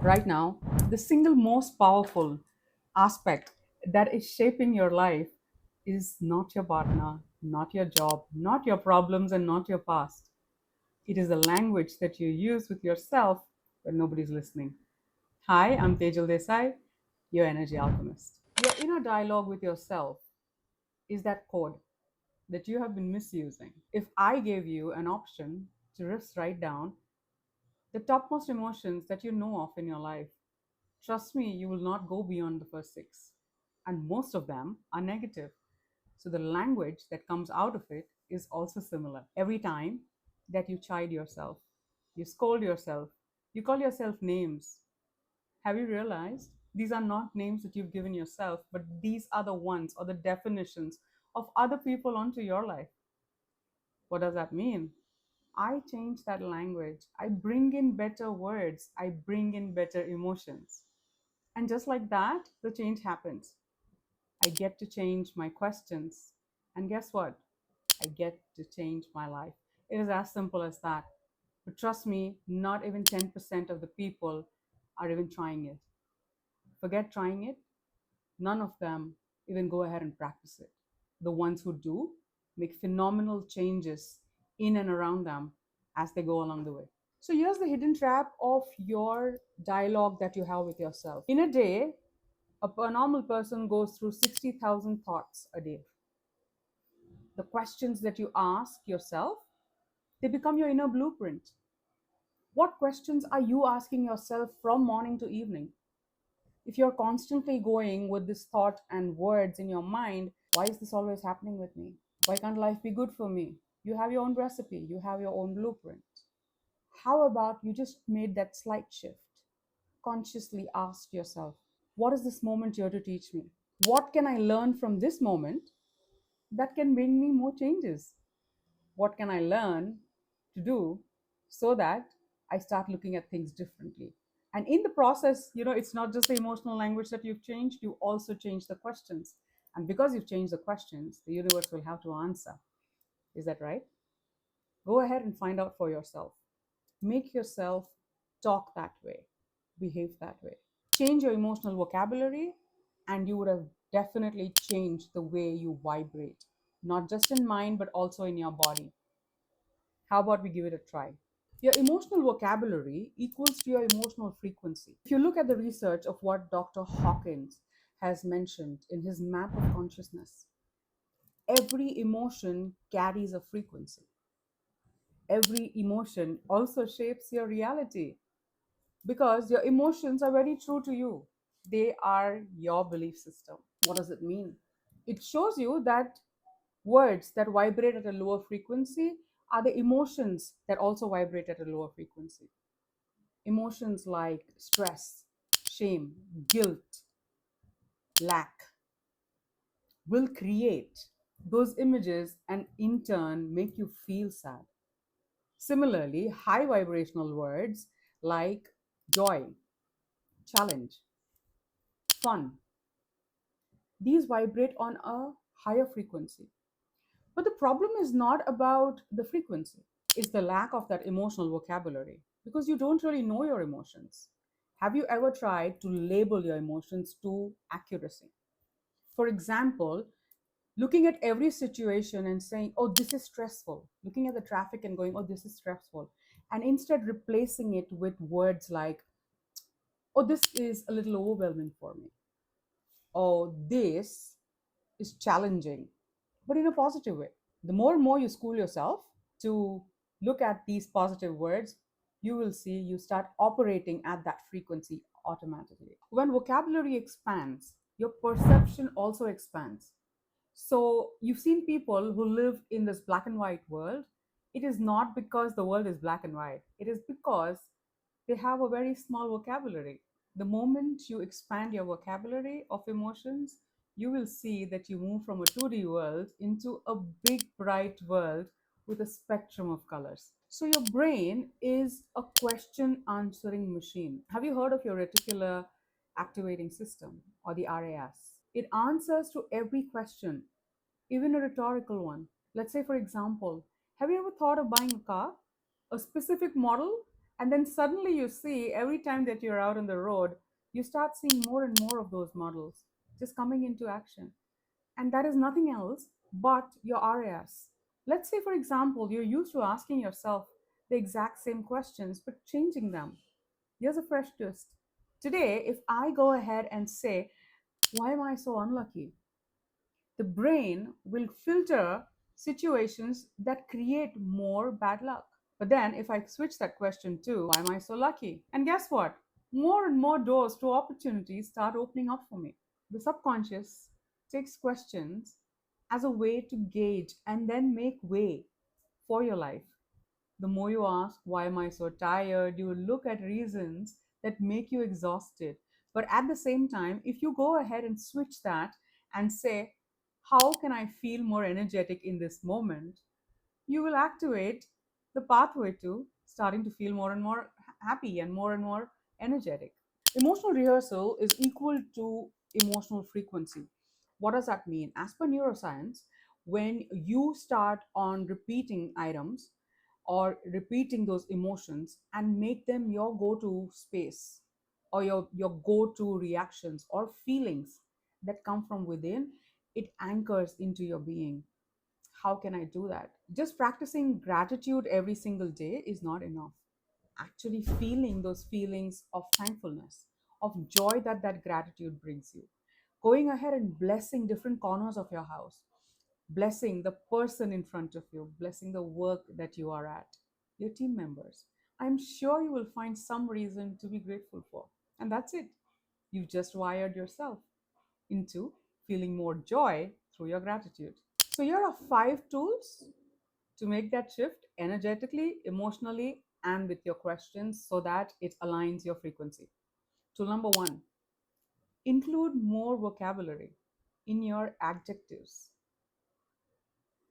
Right now, the single most powerful aspect that is shaping your life is not your partner, not your job, not your problems, and not your past. It is the language that you use with yourself when nobody's listening. Hi, I'm Tejjal Desai, your energy alchemist. Your inner dialogue with yourself is that code that you have been misusing. If I gave you an option to just write down the topmost emotions that you know of in your life, trust me, you will not go beyond the first six. And most of them are negative. So the language that comes out of it is also similar. Every time that you chide yourself, you scold yourself, you call yourself names, have you realized these are not names that you've given yourself, but these are the ones or the definitions of other people onto your life? What does that mean? I change that language. I bring in better words. I bring in better emotions. And just like that, the change happens. I get to change my questions. And guess what? I get to change my life. It is as simple as that. But trust me, not even 10% of the people are even trying it. Forget trying it. None of them even go ahead and practice it. The ones who do make phenomenal changes in and around them as they go along the way. So here's the hidden trap of your dialogue that you have with yourself. In a day, a normal person goes through 60,000 thoughts a day. The questions that you ask yourself, they become your inner blueprint. What questions are you asking yourself from morning to evening? If you're constantly going with this thought and words in your mind, why is this always happening with me? Why can't life be good for me? You have your own recipe, you have your own blueprint. How about you just made that slight shift? Consciously ask yourself, what is this moment here to teach me? What can I learn from this moment that can bring me more changes? What can I learn to do so that I start looking at things differently? And in the process, it's not just the emotional language that you've changed, you also change the questions. And because you've changed the questions, the universe will have to answer. Is that right? Go ahead and find out for yourself. Make yourself talk that way, behave that way. Change your emotional vocabulary, and you would have definitely changed the way you vibrate, not just in mind, but also in your body. How about we give it a try? Your emotional vocabulary equals to your emotional frequency. If you look at the research of what Dr. Hawkins has mentioned in his map of consciousness, every emotion carries a frequency. Every emotion also shapes your reality because your emotions are very true to you. They are your belief system. What does it mean? It shows you that words that vibrate at a lower frequency are the emotions that also vibrate at a lower frequency. Emotions like stress, shame, guilt, lack will create those images and in turn make you feel sad. Similarly, high vibrational words like joy, challenge, fun, these vibrate on a higher frequency. But the problem is not about the frequency, it's the lack of that emotional vocabulary because you don't really know your emotions. Have you ever tried to label your emotions to accuracy? For example, looking at every situation and saying, oh, this is stressful, looking at the traffic and going, oh, this is stressful, and instead replacing it with words like, oh, this is a little overwhelming for me, oh, this is challenging, but in a positive way. The more and more you school yourself to look at these positive words, you will see you start operating at that frequency automatically. When vocabulary expands, your perception also expands. So you've seen people who live in this black and white world. It is not because the world is black and white, it is because they have a very small vocabulary. The moment you expand your vocabulary of emotions, you will see that you move from a 2D world into a big, bright world with a spectrum of colors. So, your brain is a question answering machine. Have you heard of your reticular activating system or the RAS? It answers to every question, even a rhetorical one. Let's say, for example, have you ever thought of buying a car, a specific model, And then suddenly you see every time that you're out on the road, you start seeing more and more of those models just coming into action. And that is nothing else but your RAS. Let's say, for example, you're used to asking yourself the exact same questions, but changing them. Here's a fresh twist. Today, if I go ahead and say, why am I so unlucky? The brain will filter situations that create more bad luck. But then, if I switch that question to, why am I so lucky? And guess what? More and more doors to opportunities start opening up for me. The subconscious takes questions as a way to gauge and then make way for your life. The more you ask, why am I so tired? You will look at reasons that make you exhausted. But at the same time, if you go ahead and switch that and say, how can I feel more energetic in this moment? You will activate the pathway to starting to feel more and more happy and more energetic. Emotional rehearsal is equal to emotional frequency. What does that mean? As per neuroscience, when you start on repeating items or repeating those emotions and make them your go to space or your go to reactions or feelings that come from within, it anchors into your being. How can I do that? Just practicing gratitude every single day is not enough. Actually feeling those feelings of thankfulness, of joy that that gratitude brings you. Going ahead and blessing different corners of your house, blessing the person in front of you, blessing the work that you are at, your team members. I'm sure you will find some reason to be grateful for. And that's it. You've just wired yourself into feeling more joy through your gratitude. So, here are 5 tools to make that shift energetically, emotionally, and with your questions so that it aligns your frequency. Tool number 1, include more vocabulary in your adjectives.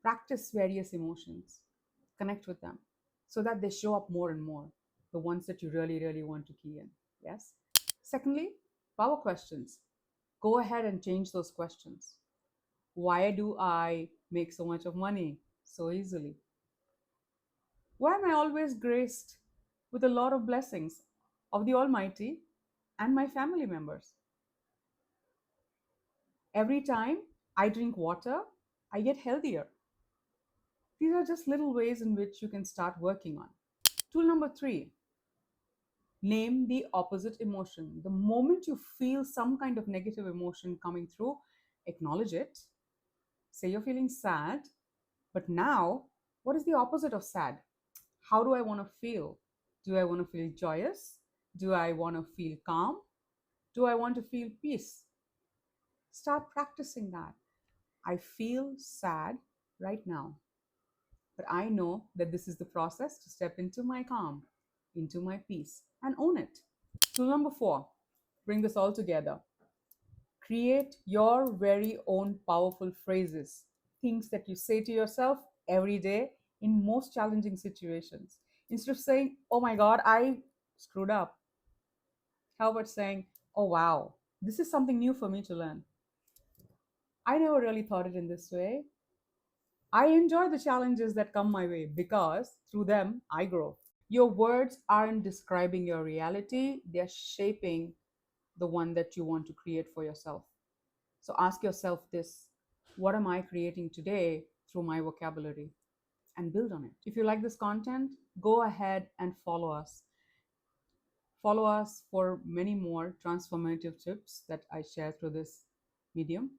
Practice various emotions, connect with them so that they show up more and more, the ones that you really, really want to key in. Yes. Secondly, power questions. Go ahead and change those questions. Why do I make so much of money so easily? Why am I always graced with a lot of blessings of the Almighty and my family members? Every time I drink water, I get healthier. These are just little ways in which you can start working on. Tool number 3, name the opposite emotion. The moment you feel some kind of negative emotion coming through, acknowledge it. Say you're feeling sad, but now, what is the opposite of sad? How do I want to feel? Do I want to feel joyous? Do I want to feel calm? Do I want to feel peace? Start practicing that. I feel sad right now, but I know that this is the process to step into my calm, into my peace, and own it. Tool number 4, bring this all together. Create your very own powerful phrases, things that you say to yourself every day in most challenging situations. Instead of saying, oh my God, I screwed up, how about saying, oh wow, this is something new for me to learn. I never really thought it in this way. I enjoy the challenges that come my way because through them I grow. Your words aren't describing your reality, they're shaping the one that you want to create for yourself. So ask yourself this: what am I creating today through my vocabulary? And build on it. If you like this content, go ahead and follow us. Follow us for many more transformative tips that I share through this medium.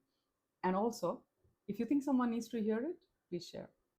And also, if you think someone needs to hear it, please share.